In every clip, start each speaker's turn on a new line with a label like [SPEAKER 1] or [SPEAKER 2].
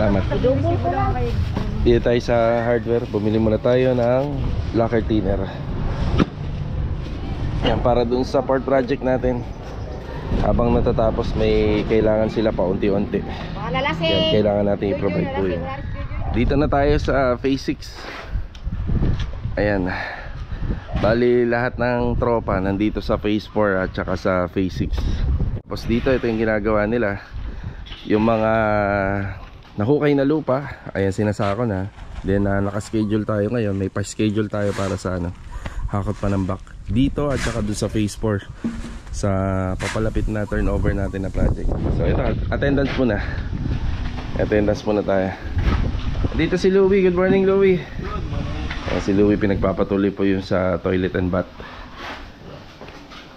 [SPEAKER 1] Salamat. Dito tayo sa hardware. Bumili muna tayo ng locker thinner. Yan, para dun sa part project natin. Habang natatapos, may kailangan sila pa unti-unti. Yan, kailangan natin i-provide po yun. Dito na tayo sa phase 6. Ayan. Bali lahat ng tropa nandito sa phase 4 at saka sa phase 6. Tapos dito, ito yung ginagawa nila. Yung mga nahukay na lupa, ayan, sinasako na. Then naka-schedule tayo ngayon. May pa-schedule tayo para sa hakot pa ng back dito at saka doon sa phase 4 sa papalapit na turnover natin na project. So ito, attendance muna. Attendance muna tayo. Dito si Louie. Good morning, Louie.
[SPEAKER 2] Good morning.
[SPEAKER 1] Si Louie pinagpapatuloy po yung sa toilet and bath.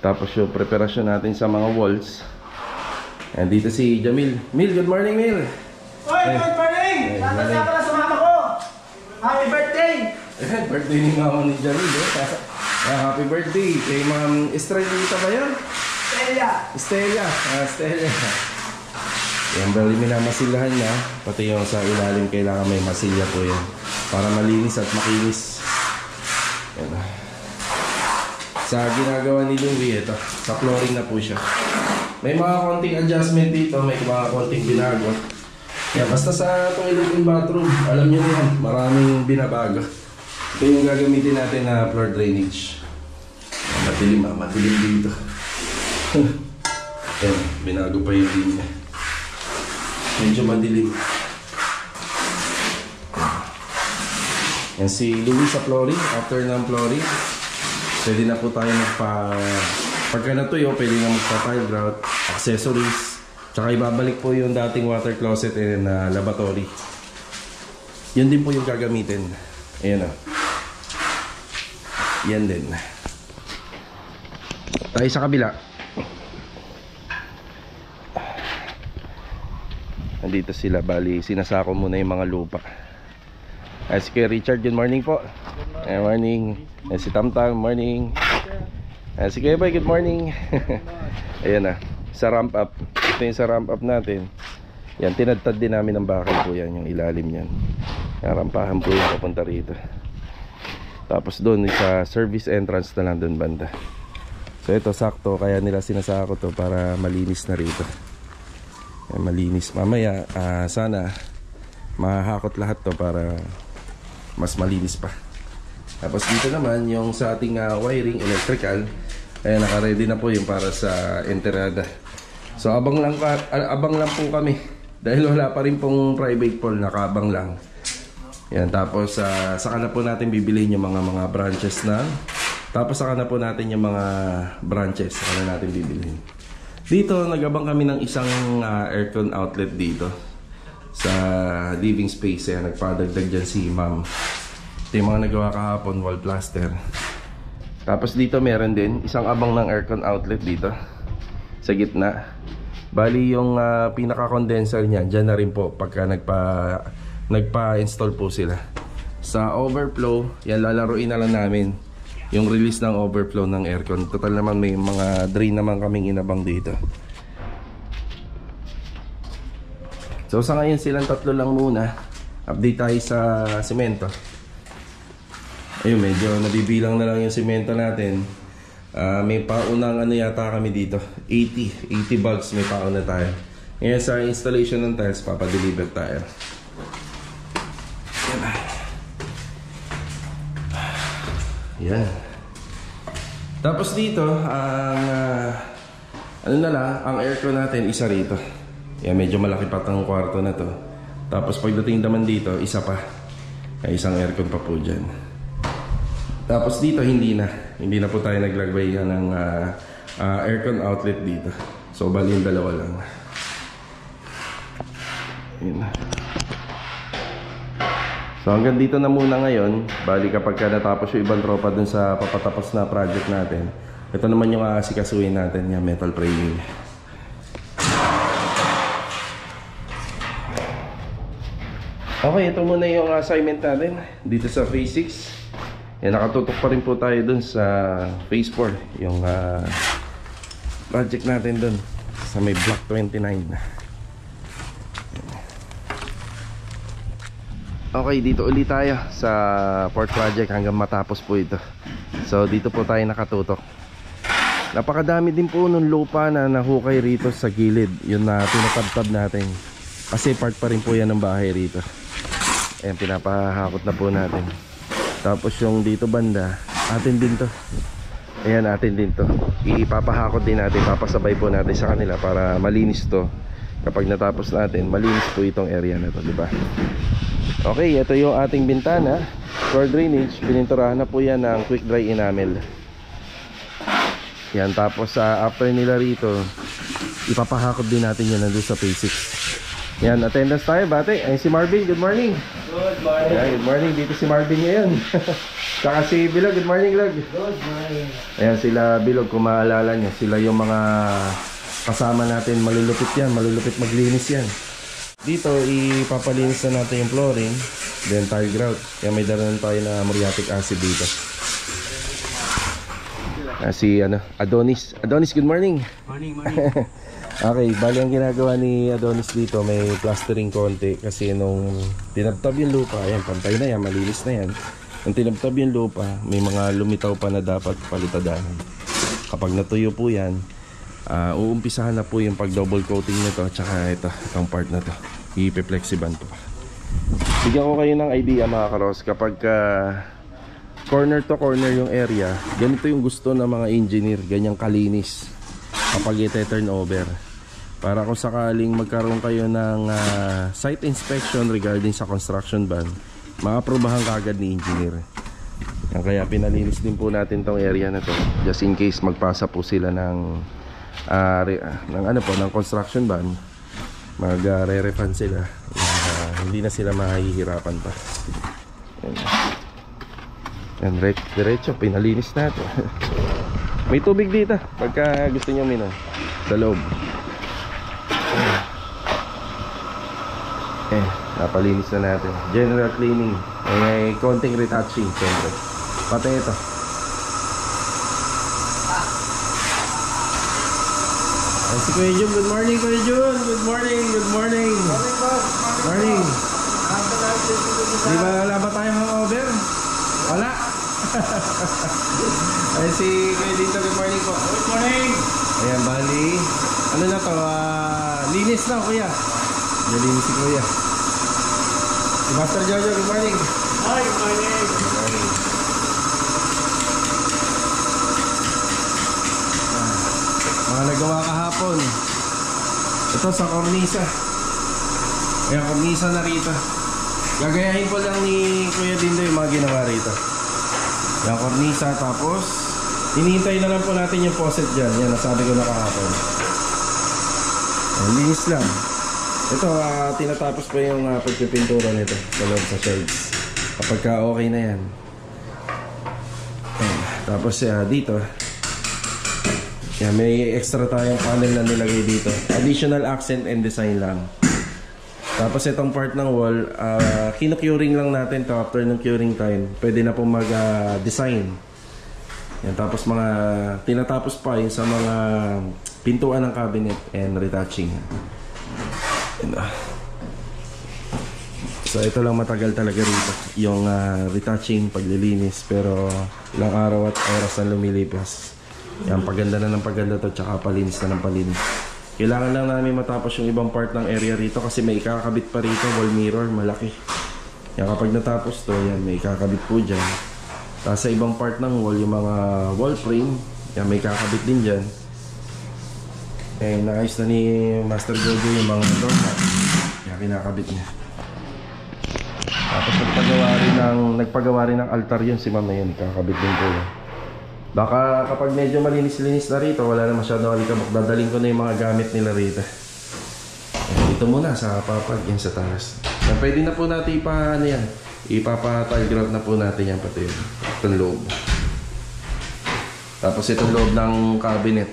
[SPEAKER 1] Tapos yung preparasyon natin sa mga walls. And dito si Jamil. Mil, good morning, Mil.
[SPEAKER 2] Oy, good morning! Tatasa pala sa mama ko! Happy birthday!
[SPEAKER 1] Birthday ni mama ni Jamil, happy birthday kay Ma'am Estrellita ba yun? Stella. Stella. Yan, bali minamasilahan niya. Pati yung sa ilalim kailangan may masilya po yan para malinis at makinis. Yan. Sa ginagawa ni Louie, ito, sa flooring na po siya. May mga konting adjustment dito, may mga konting binago. Kaya basta sa toilet and bathroom, alam nyo na yan, maraming binabago. Ito yung gagamitin natin na floor drainage. Madilim dito. Ayan, binago pa yung linya. Medyo madilim. Yan si Louie sa flooring. After ng flooring, pwede na po tayo pagka natuyo, pwede na magpa-tile grout, accessories, tsaka ibabalik po yung dating water closet and lavatory. Yun din po yung gagamitin. Ayan o. Yan din. Tayo sa kabila. Nandito sila, bali sinasako muna yung mga lupa. Si Kuya Richard, good morning po. Good morning. Si Tamtam, morning. Si Kuya Boy, good morning. Ayan na, sa ramp up. Ito yung sa ramp up natin. Yan, tinadtad din namin ng bakal po yan, yung ilalim yan. Rampahan po yung papunta rito. Tapos doon sa service entrance na lang doon banda. So ito sakto, kaya nila sinasako to para malinis na rito. Malinis mamaya, sana mahahakot lahat to para mas malinis pa. Tapos dito naman yung sa ating wiring electrical, kaya naka-ready na po yung para sa entrada. So abang lang po kami dahil wala pa rin pong private pole, nakaabang lang. Yan, tapos saka na po natin bibilihin yung mga branches na. Tapos saka na po natin yung mga branches, saka na natin bibilihin. Dito nagabang kami ng isang aircon outlet dito sa living space. Ayan, nagpadagdag dyan si ma'am. Ito yung mga nagawa kahapon, wall plaster. Tapos dito meron din isang abang ng aircon outlet dito sa gitna. Bali yung pinaka-condenser niya dyan na rin po pagka nagpa-install po sila. Sa overflow, yan lalaruin na lang namin yung release ng overflow ng aircon. Total naman may mga drain naman kaming inabang dito. So sa ngayon silang tatlo lang muna. Update tayo sa semento. Ayun, medyo nabibilang na lang yung semento natin. May paunang yata kami dito, 80 bags may pauna tayo. Ngayon sa installation ng tiles, papadeliver tayo. Yan. Tapos dito ang aircon natin isa rito. Yan, medyo malaki pa tang kwarto na to. Tapos pagdating naman dito, isa pa. Isang aircon pa po dyan. Tapos dito hindi na po tayo naglagay ng aircon outlet dito. So bali yung dalawa lang. Yan. So hanggang dito na muna ngayon. Bali kapag natapos yung ibang tropa dun sa papatapos na project natin, ito naman yung aasikasuhin natin, yung metal framing. Okay, ito muna yung assignment natin dito sa phase 6. Yan, nakatutok pa rin po tayo dun sa phase 4, yung project natin dun sa may block 29. Okay, dito ulit tayo sa port project hanggang matapos po ito. So dito po tayo nakatutok. Napakadami din po nung lupa na nahukay rito sa gilid. Yun na tinatabtab natin. Kasi part pa rin po yan ng bahay rito. Ayan, pinapahakot na po natin. Tapos yung dito banda, atin din to. Ayan, atin din to. Ipapahakot din natin, papasabay po natin sa kanila para malinis to. Kapag natapos natin, malinis po itong area na to, di ba? Okay, ito yung ating bintana. For drainage, pininturahan na po yan ng quick dry enamel. Yan, tapos after nila rito, ipapahakot din natin yan nandun sa phase 6. Yan, attendance tayo, bate. Ayun si Marvin, good morning.
[SPEAKER 2] Good morning.
[SPEAKER 1] Ayan, good morning, dito si Marvin ngayon. Saka si Bilog, good morning, Bilog.
[SPEAKER 2] Good morning.
[SPEAKER 1] Ayan, sila Bilog, kung maalala nyo, sila yung mga kasama natin, malulupit yan, malulupit maglinis yan. Dito, ipapalinis na natin yung flooring, then tile grout. Kaya may dala tayo na muriatic acid dito. Si Adonis. Adonis, good morning.
[SPEAKER 2] Morning, morning.
[SPEAKER 1] Okay, bali ang ginagawa ni Adonis dito, may plastering konti. Kasi nung tinabtab yung lupa, ayan, pantay na yan, malinis na yan. Nung tinabtab yung lupa, may mga lumitaw pa na dapat palitadahan. Kapag natuyo po yan, uumpisahan na po yung pag double coating nito. Tsaka itong part na to, ipe-flexiban po. Bigyan ko kayo ng idea mga karos. Kapag corner to corner yung area, ganito yung gusto ng mga engineer, ganyang kalinis kapag i-turn over. Para kung sakaling magkaroon kayo ng site inspection regarding sa construction ban, maaprobahan kagad ni engineer. Kaya pinalinis din po natin tong area na to, just in case magpasa po sila ng ng construction ban, magre-refund sila. Hindi na sila mahihirapan pa. Yan, diretso, pinalinis natin. May tubig dito pagka gusto nyo minom sa loob. Napalinis na natin. General cleaning, may konting retouching siyempre. Pati ito. Si Kuya Jun, good morning Kuya Jun. Good morning, good morning.
[SPEAKER 2] Morning, boss.
[SPEAKER 1] Morning. Di ba wala ba tayong hangover? Wala. Ay si Kuya dito, good morning po.
[SPEAKER 2] Good morning.
[SPEAKER 1] Ayan, bali. Ano na to? Linis na Kuya. Linis si Kuya. Si Master Jojo, good morning.
[SPEAKER 2] Hi, good morning.
[SPEAKER 1] Good morning. Mga nagawa kahapon. Ito sa kornisa. Ayan, kornisa na rito. Gagayahin ko lang ni Kuya Dindo yung mga ginawa rito. Yung kornisa, tapos hinihintay na lang po natin yung faucet dyan. Yan, nasabi ko na kahapon. Ayan, linis lang. Ito, tinatapos pa yung pagpipintura nito sa loob sa shelves. Kapag okay na yan. Ayan, tapos dito, yan, may extra tayong panel na nilagay dito. Additional accent and design lang. Tapos itong part ng wall, kinu-curing lang natin to. After ng curing time, pwede na pong mag-design. Yan, tapos mga tinatapos pa yun sa mga pintuan ng cabinet and retouching. So ito lang matagal talaga rito, yung retouching, paglilinis. Pero ilang araw at oras na lumilipas. Yan, paganda na ng paganda to, tsaka palinis na ng palinis. Kailangan lang namin matapos yung ibang part ng area rito kasi may ikakabit pa rito, wall mirror, malaki. Yan, kapag natapos to, yan, may ikakabit po dyan. Tapos sa ibang part ng wall, yung mga wall frame, yan, may ikakabit din dyan. Naayos na ni Master Jojo yung mga doormat. Yan, kinakabit niya. Tapos nagpagawa rin ng altar yun si mama yun, ikakabit din po yun. Baka kapag medyo malinis-linis na rito, wala na masyadong alikabok, dadaling ko na yung mga gamit nila rito. Dito muna sa papag, yan sa taas. Yan, pwede na po natin ipapa-tile grout na po natin yan pati yun. Itong loob. Tapos itong loob ng cabinet,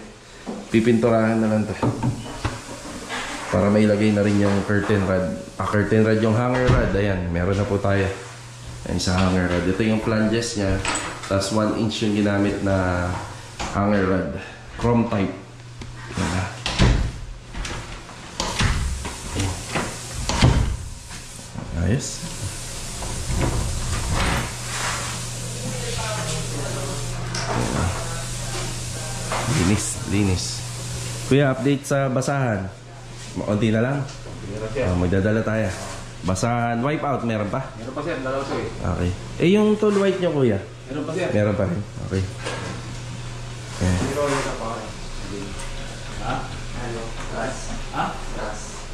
[SPEAKER 1] pipinturahan na lang ito. Para mailagay na rin yung curtain rod. Curtain rod yung hanger rod, ayan, meron na po tayo. Ayan sa hanger rod. Ito yung flanges niya. Tapos 1 inch yung ginamit na hanger rod. Chrome type. Yan. Ayos. Linis. Kuya, update sa basahan. Maunti na lang. Magdadala tayo. Basahan, wipe out, meron pa?
[SPEAKER 3] Meron pa sir, dalawa sir.
[SPEAKER 1] Okay. Eh yung tool white nyo kuya?
[SPEAKER 3] Meron pa sir.
[SPEAKER 1] Meron pa rin. Okay. Yeah.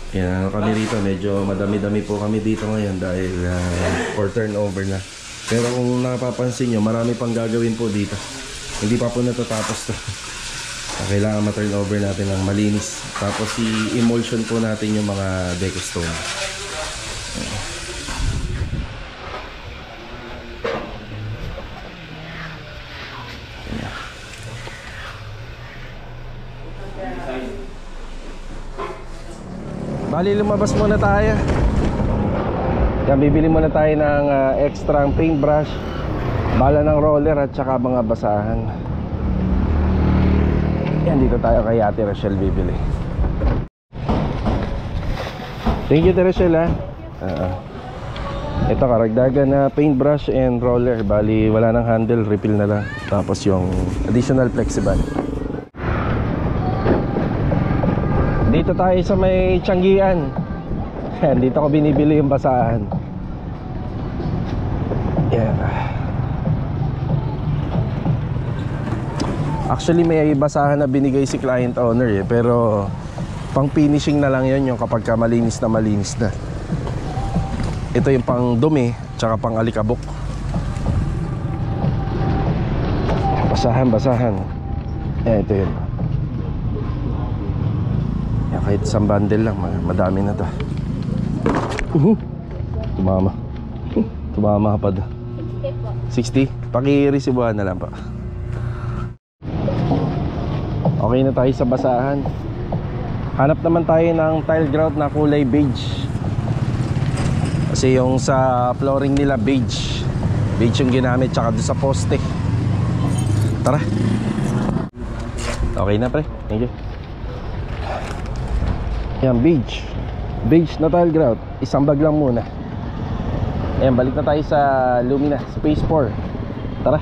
[SPEAKER 1] Yan ano kami rito, medyo madami-dami po kami dito ngayon dahil for turnover na. Pero kung napapansin nyo, marami pang gagawin po dito. Hindi pa po natatapos to. Kailangan ma-turnover natin ng malinis. Tapos i-emulsion po natin yung mga deco stone. Bali, lumabas muna tayo. Yan, bibili muna tayo ng extra paintbrush, bala ng roller at saka mga basahan. Yan, dito tayo kay Ate Rachel bibili. Thank you, Ate Rachel, ha. Ito, karagdagan na paintbrush and roller. Bali, wala ng handle, refill na lang. Tapos yung additional flexible. Dito tayo sa may Tianggian. Dito ko binibili yung basahan. Yan. Actually may basahan na binigay si client owner pero pang finishing na lang yun, yung kapag ka malinis na. Ito yung pang dumi tsaka pang alikabok. Basahan. Ito yun. Yan, kahit isang bundle lang, madami na to. Tumama pa do. 60? Paki-resibuhan na lang pa. Okay na tayo sa basahan. Hanap naman tayo ng tile grout na kulay beige. Kasi yung sa flooring nila beige yung ginamit, tsaka doon sa poste. Tara. Okay na pre, thank you. Yan, beige na tile grout. Isang bag lang muna. Ayan, balik na tayo sa Lumina Space 4. Tara.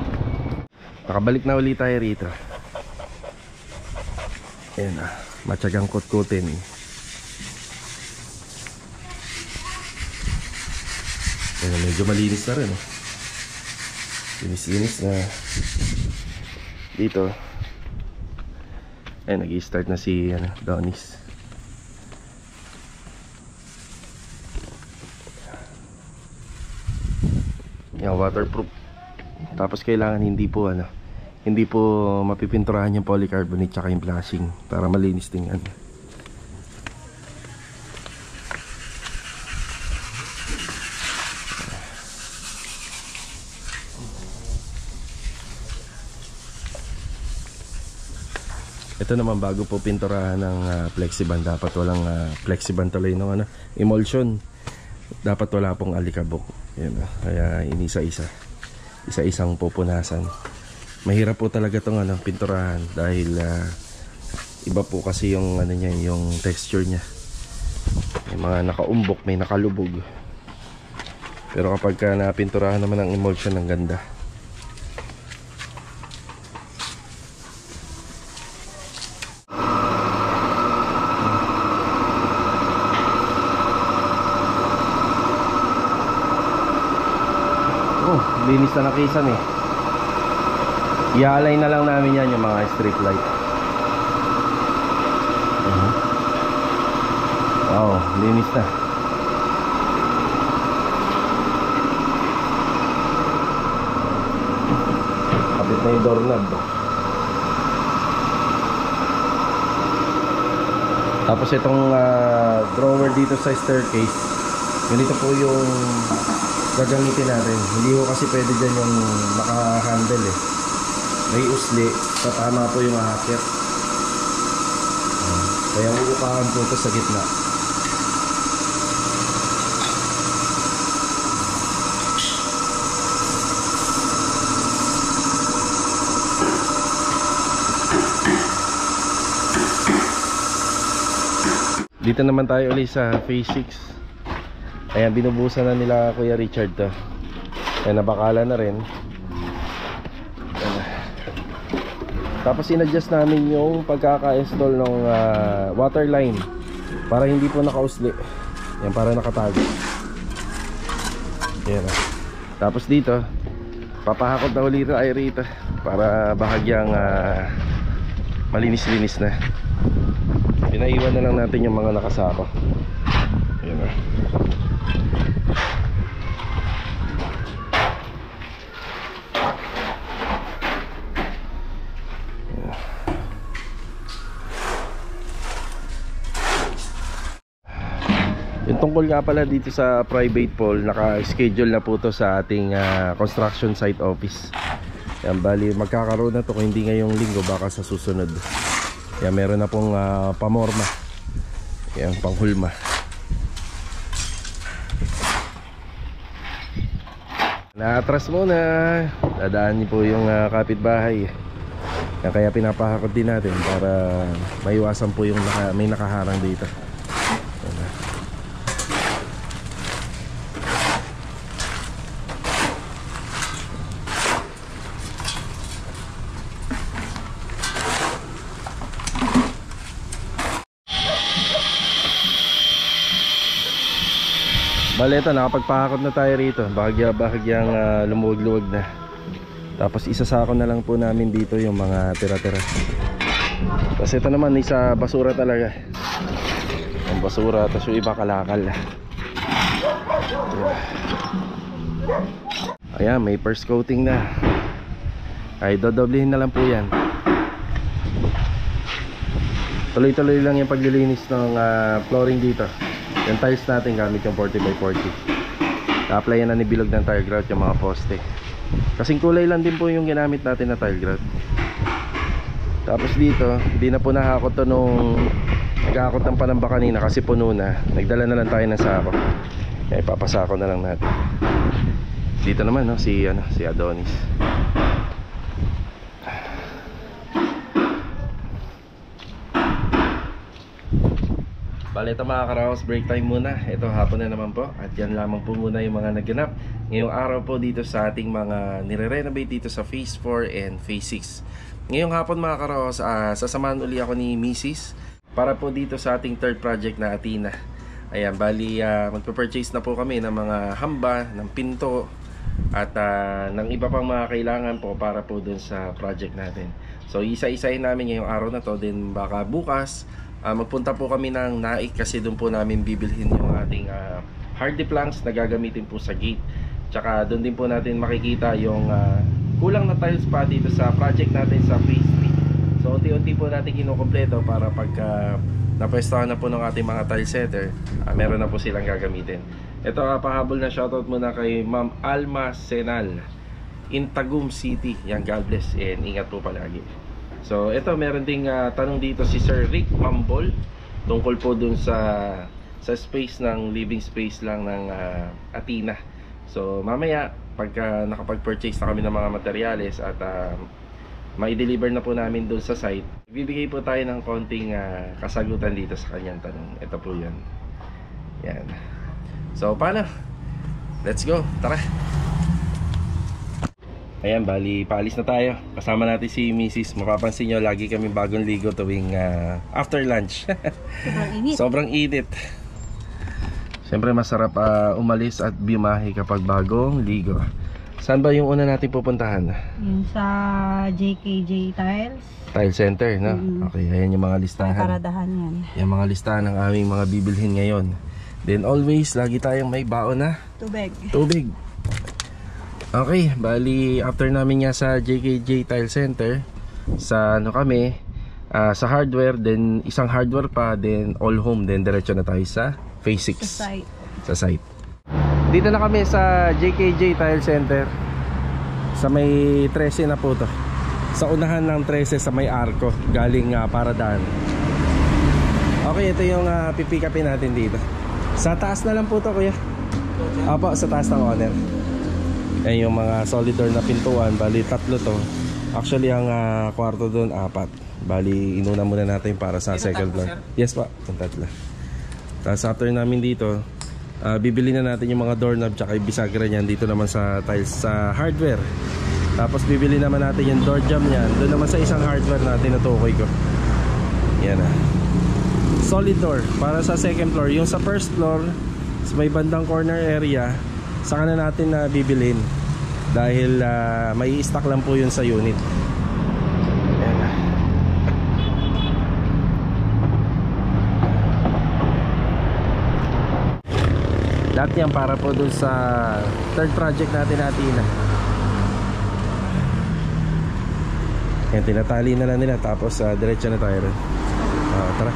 [SPEAKER 1] Nakabalik na ulit tayo rito. Ayan, matyagang kutkutin. Ayan, medyo malinis na rin. Linis na. Dito. Ayan, nag-i-start na si Donis. Yan, waterproof. Tapos kailangan hindi po mapipinturahan yung polycarbonate tsaka yung flashing para malinis din yan. Ito naman bago po pinturahan ng flexiband, dapat walang flexiband tuloy ng emulsion. Dapat wala pong alikabok. Yan, kaya isa-isang pupunasan. Mahirap po talaga tong pinturahan dahil iba po kasi yung niya, yung texture niya. May mga nakaumbok, may nakalubog. Pero kapag napinturahan naman ng emulsion, ng ganda. Linis na nakisan i-align na lang namin yan yung mga strip light. Wow, linis na. Kapit na yung doorknob. Tapos itong drawer dito sa staircase, ganito po yung gagamitin natin. Hindi ko kasi pwede dyan yung naka-handle may usli, tatama po yung ahakit. Kaya uupahan po ito sa gitna. Dito naman tayo ulit sa phase 6. Ayan, binubusan na nila Kuya Richard to. Ayan, nabakala na rin. Tapos inadjust namin yung pagkaka-install ng water line para hindi po nakausli. Yan, para nakatago. Yan. Tapos dito papahakot na ulit tayo rito para bahagyang malinis-linis na. Pinaiwan na lang natin yung mga nakasako. Yan na. Yung tungkol nga pala dito sa private pool, naka-schedule na po to sa ating construction site office. Yan, bali magkakaroon na to kung hindi ngayong linggo, baka sa susunod. Yan, meron na pong pamorma. Yan, panghulma. Na-atras muna. Dadaan niyo po yung kapitbahay. Yan, kaya pinapahakot din natin para maiwasan po yung may nakaharang dito. Bale, ito, nakapagpahakot na tayo rito. Bahagyang lumuwag-luwag na. Tapos isasako na lang po namin dito yung mga tira-tira. Kasi ito naman isa basura talaga. Ang basura, tapos yung iba kalakal. Ayan, may first coating na. Ay, dodoblihin na lang po yan. Tuloy-tuloy lang yung paglilinis ng flooring dito. Yung tiles natin gamit yung 40x40. Na-applyan na ni Bilog ng tile grout yung mga poste. Kasing kulay lang din po yung ginamit natin na tile grout. Tapos dito, hindi na po nahakot to nung nag-hakot ng panamba kanina kasi puno na. Nagdala na lang tayo ng sako. Kaya ipapasako na lang natin. Dito naman no, si Adonis. Bale, ito mga karaos, break time muna. Ito hapon na naman po. At yan lamang po muna yung mga naganap ngayong araw po dito sa ating mga nire-renovate dito sa Phase 4 and Phase 6. Ngayong hapon mga karaos, sasamahan uli ako ni Mrs. para po dito sa ating third project na Athena. Ayan, bali magpa-purchase na po kami ng mga hamba, ng pinto at ng iba pang mga kailangan po para po dun sa project natin. So isa-isahin namin ngayong araw na to. Then baka bukas magpunta po kami ng Naik kasi doon po namin bibilhin yung ating hardy planks na gagamitin po sa gate. Tsaka doon din po natin makikita yung kulang na tiles pa dito sa project natin sa Phase 3. So unti-unti po natin kinukumpleto para pagka napwestuhan na po ng ating mga tile setter, meron na po silang gagamitin. Ito, pahabol na shoutout muna kay Ma'am Alma Senal in Tagum City. Yan, God bless and ingat po palagi. So ito, meron ding tanong dito si Sir Rick Mambol tungkol po dun sa space ng living space lang ng Athena. So mamaya pagka nakapag-purchase na kami ng mga materyales at mai-deliver na po namin dun sa site, bibigay po tayo ng konting kasagutan dito sa kanyang tanong. Ito po yun. Yan. So paano? Let's go, tara. Ayan, bali paalis na tayo. Kasama natin si Mrs. Mapapansin nyo, lagi kami bagong ligo tuwing after lunch.
[SPEAKER 3] Sobrang init.
[SPEAKER 1] Sobrang init. Siyempre masarap umalis at bimahe kapag bagong ligo. Saan ba yung una natin pupuntahan?
[SPEAKER 3] Yung sa JKJ Tiles.
[SPEAKER 1] Tile Center, no? Okay, ayan yung mga listahan.
[SPEAKER 3] Paradahan yan.
[SPEAKER 1] Yung mga listahan ng aming mga bibilhin ngayon. Then always, lagi tayong may baon na tubig. Okay, bali after namin nga sa JKJ Tile Center, sa ano kami, sa hardware, then isang hardware pa, then all home, then diretso na tayo sa Phase 6. Sa site. Dito na kami sa JKJ Tile Center. Sa may 13 na po to. Sa unahan ng 13 sa may Arco, galing Paradaan. Okay, ito yung pipick upin natin dito. Sa taas na lang po to, kuya. Apo, sa taas ng owner. Ayan yung mga solid door na pintuan. Bali tatlo to. Actually ang kwarto doon 4. Bali inuna muna natin para sa second floor. Yes pa, yung tatlo. Tapos after namin dito, bibili na natin yung mga doorknob tsaka yung bisagra niyan dito naman sa tiles sa hardware. Tapos bibili naman natin yung door jamb niyan. Doon naman sa isang hardware na tinutukoy ko. Yan ah. Solid door para sa second floor. Yung sa first floor, sa may bandang corner area, saka na natin na bibilin. Dahil may stock lang po yun sa unit. Yan ah. Lahat yan para po dun sa third project natin natin. Yan, tinatali na lang nila. Tapos diretso na tayo rin. Tara.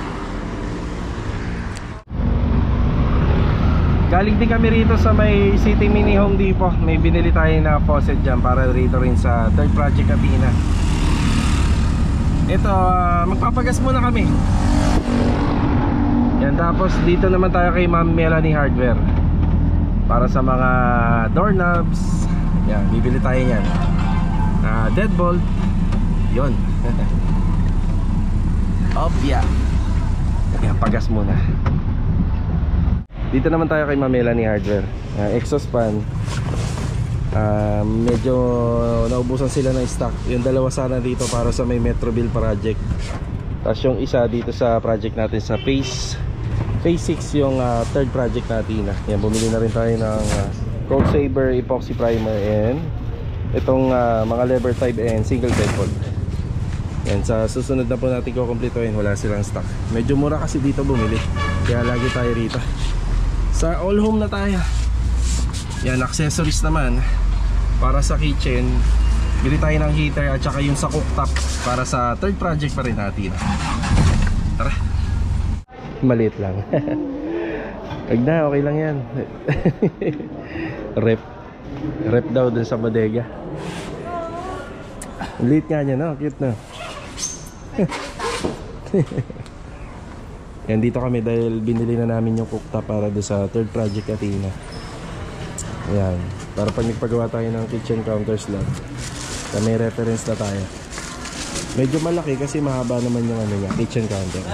[SPEAKER 1] Galing din kami rito sa may City Mini Home Depot. May binili tayo na faucet dyan para rito rin sa third project Athena. Ito, magpapagas muna kami. Yan, tapos dito naman tayo kay Ma'am Melanie Hardware para sa mga doorknobs. Yan, bibili tayo yan. Deadbolt. Yun. Opya. Yan, pagas muna. Dito naman tayo kay Ma'am Melanie Hardware. Exhaust fan. Medyo naubusan sila ng stock. Yung dalawa sana dito para sa may Metroville project. Tapos yung isa dito sa project natin sa Phase 6 yung third project natin. Yan, bumili na rin tayo ng Cold Saber epoxy primer and itong mga lever type and single deadbolt. Yan, sa susunod na po natin kukumpletuhin. Wala silang stock. Medyo mura kasi dito bumili, kaya lagi tayo rito. Sa all home na tayo. Yan, accessories naman para sa kitchen. Bili tayo ng heater at saka yung sa cooktop para sa third project pa rin natin. Tara. Maliit lang. Wag na, okay lang yan. Rep daw dun sa bodega. Liit nga niya, no? Cute na. Yan, dito kami dahil binili na namin yung cooktop para doon sa third project Athena. Ayan, para pag nagpagawa tayo ng kitchen counters lang, may reference na tayo. Medyo malaki kasi mahaba naman yung ano niya, kitchen counter.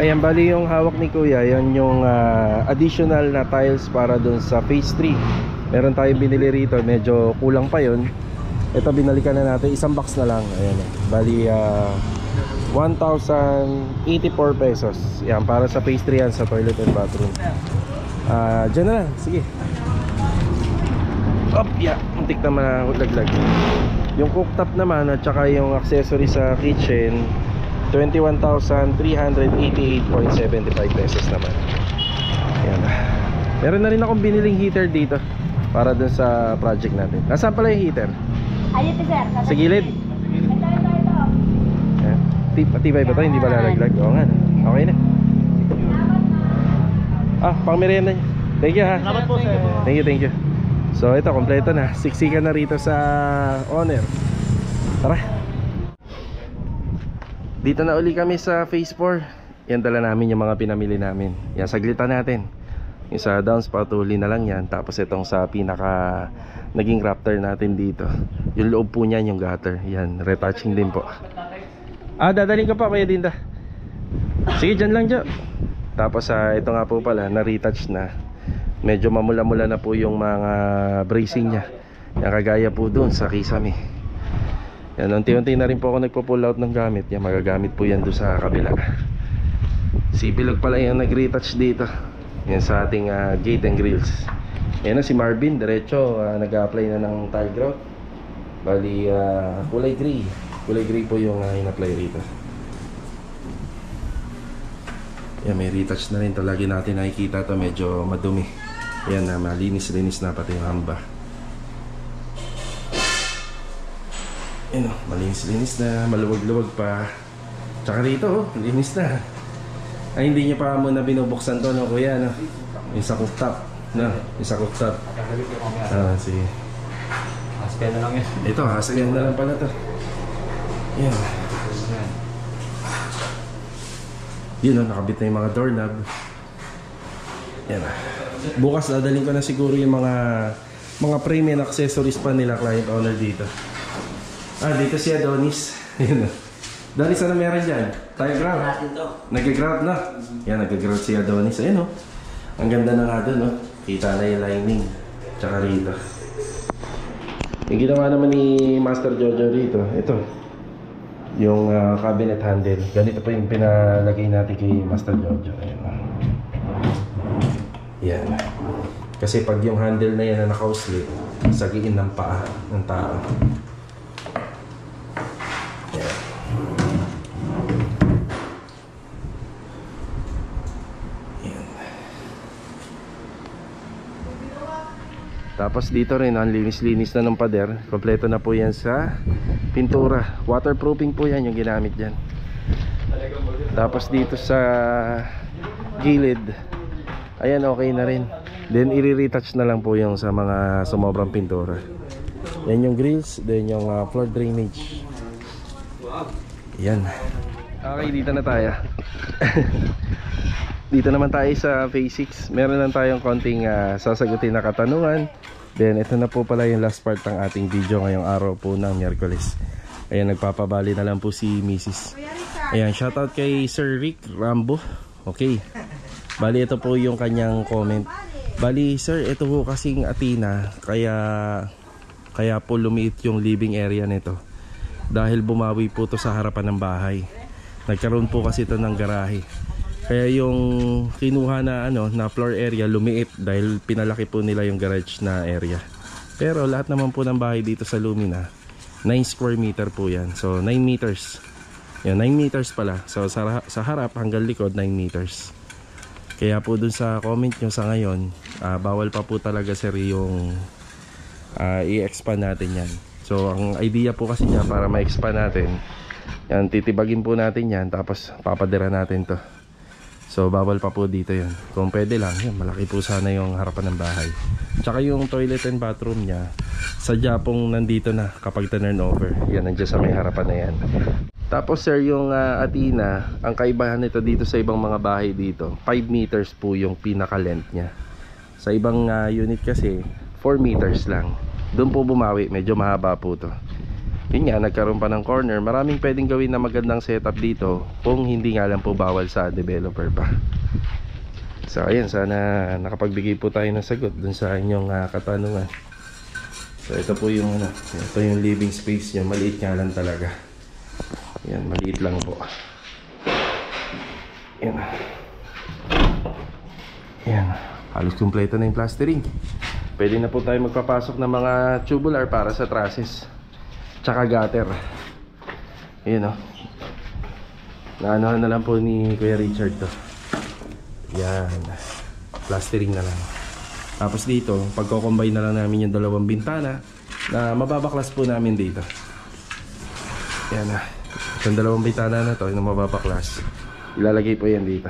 [SPEAKER 1] Ayan, bali yung hawak ni Kuya, yan yung additional na tiles para doon sa phase 3. Meron tayong binili rito, medyo kulang pa yon. Ito binalikan na natin, isang box na lang. Ayan, bali 1,084 pesos. Yan, para sa phase 3 yan, sa toilet and bathroom. Dyan na lang, sige. Op, yeah, muntik naman na laglag. Yung cooktop naman at saka yung accessory sa kitchen, 21,388.75 pesos naman. Ayan. Meron na rin akong biniling heater dito para dun sa project natin. Nasaan pala yung heater?
[SPEAKER 3] Ayun, sir.
[SPEAKER 1] Sa gilid?
[SPEAKER 3] Ito.
[SPEAKER 1] Matibay ba ito? Hindi ba lalaglag? Oo nga. Okay na. Pang merienda niya. Thank you ha.
[SPEAKER 2] Salamat po, sir.
[SPEAKER 1] Thank you. So ito, kompleto na. Siksikan na rito sa owner. Tara. Dito na uli kami sa phase 4. Yan, dala namin yung mga pinamili namin. Yan, saglitan natin. Yung sa downspout, uli na lang yan. Tapos itong sa pinaka naging Raptor natin dito, yung loob po niyan, yung gutter. Yan, retouching din po. Dadaling ka pa, Kuya Dinda. Sige, dyan lang, Jo. Tapos ito nga po pala, na-retouch na. Medyo mamula-mula na po yung mga bracing niya. Yan, kagaya po dun sa Kisame. Yan, unti-unti na rin po ako nagpo-pull out ng gamit. Yan, magagamit po yan doon sa kabila. Si Bilog pala yung nag-retouch dito. Yan sa ating gate and grills. Yan na si Marvin, diretso nag-apply na ng tile grout. Bali kulay gray. Kulay gray po yung in-apply rito. Yan, may retouch na rin to. Lagi natin nakikita to, medyo madumi. Yan, malinis-linis na pati yung hamba. Yan o, malinis-linis na, maluwag-luwag pa. Tsaka rito, linis na. Ay, hindi nyo pa muna binubuksan to, no, Kuya, no? Yung sa cooktop, no? Yung sa cooktop. Sige.
[SPEAKER 2] Haspen na lang yan.
[SPEAKER 1] Ito, haspen na lang pala to. Yan. Yun, no, nakabit na yung mga doorknob. Yan. Bukas dadaling ko na siguro yung mga frame and accessories pa nila client owner dito. Dito si Adonis. Yun, no. Adonis, ano meron dyan? Tile grout. Nag-grout na. Yan, nag-grout si Adonis. Ayun, no. Ang ganda na nga doon, no. Kita na yung lining. Tsaka rito. Yung ginawa naman ni Master Jojo rito, ito. Yung cabinet handle. Ganito po yung pinalagay natin kay Master Jojo. Ayan. Yan. Kasi pag yung handle na yan na naka-slit, sagiin ng paa ng tao. Yan. Yan. Tapos dito rin, ang linis-linis na ng pader. Kompleto na po yan sa pintura. Waterproofing po yan yung ginamit dyan. Tapos dito sa gilid, ayan, okay na rin. Then i-retouch na lang po yung sa mga sumobrang pintura. Yan yung grills, then yung floor drainage. Yan. Okay, dito na tayo. Dito naman tayo sa phase 6. Meron lang tayong konting sasagutin na katanungan. Then ito na po pala yung last part ng ating video ngayong araw po ng Miyerkules. Ayan, nagpapabali na lang po si Mrs. Ayan, shoutout kay Sir Rick Rambo. Okay. Bali, ito po yung kanyang comment. Bali, sir, ito po kasing Athena, kaya po lumiit yung living area nito. Dahil bumawi po to sa harapan ng bahay. Nagkaroon po kasi ito ng garahe. Kaya yung kinuha na na floor area lumiit dahil pinalaki po nila yung garage na area. Pero lahat naman po ng bahay dito sa Lumina, 9 square meter po yan. So 9 meters. Yan, 9 meters pala. So sa harap hanggang likod 9 meters. Kaya po dun sa comment nyo sa ngayon, bawal pa po talaga sir yung i-expand natin yan. So ang idea po kasi niya para ma-expand natin, yan, titibagin po natin yan tapos papadira natin to. So bawal pa po dito yan. Kung pwede lang, yan, malaki po sana yung harapan ng bahay. Tsaka yung toilet and bathroom niya, sadya pong nandito na kapag turn over. Yan, nandiyan sa may harapan na yan. Tapos sir, yung Athena, ang kaibahan nito dito sa ibang mga bahay dito, 5 meters po yung pinaka-length niya. Sa ibang unit kasi 4 meters lang. Doon po bumawi, medyo mahaba po to. Yun nga, nagkaroon pa ng corner. Maraming pwedeng gawin na magandang setup dito kung hindi nga lang po bawal sa developer pa. So ayan, sana nakapagbigay po tayo ng sagot dun sa inyong katanungan. So ito po yung ito yung living space niya. Maliit nga lang talaga. Yan, maliit lang po. Yan. Yan, halos kumpleto na yung plastering. Pwede na po tayo magpapasok ng mga tubular para sa trusses tsaka gutter. Ayan o. Naanohan na lang po ni Kuya Richard to. Yan, plastering na lang. Tapos dito, pagko-combine na lang namin yung dalawang bintana na mababaklas po namin dito. Yan na. Yung dalawang bintana na to, yung mababaklas, ilalagay po yan dito.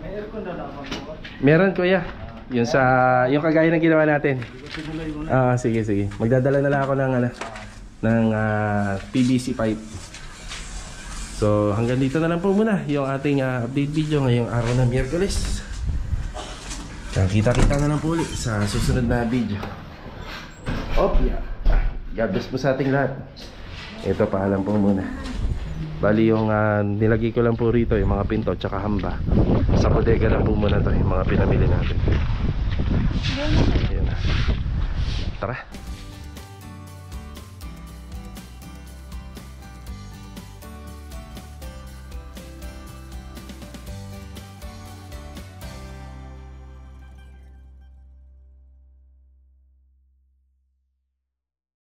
[SPEAKER 2] May aircon na naman po.
[SPEAKER 1] Meron kuya. Yung sa, yung kagaya ng ginawa natin. Sige, sige. Magdadala na lang ako ng PVC pipe. So hanggang dito na lang po muna yung ating update video ngayong araw ng Miyerkules. Kita-kita na lang po ulit sa susunod na video. Yeah. God bless po sa ating lahat. Ito, paalam po muna. Bali yung nilagay ko lang po rito yung mga pinto tsaka hamba. Sa bodega lang po muna to yung mga pinamili natin. Ayan na. Tara.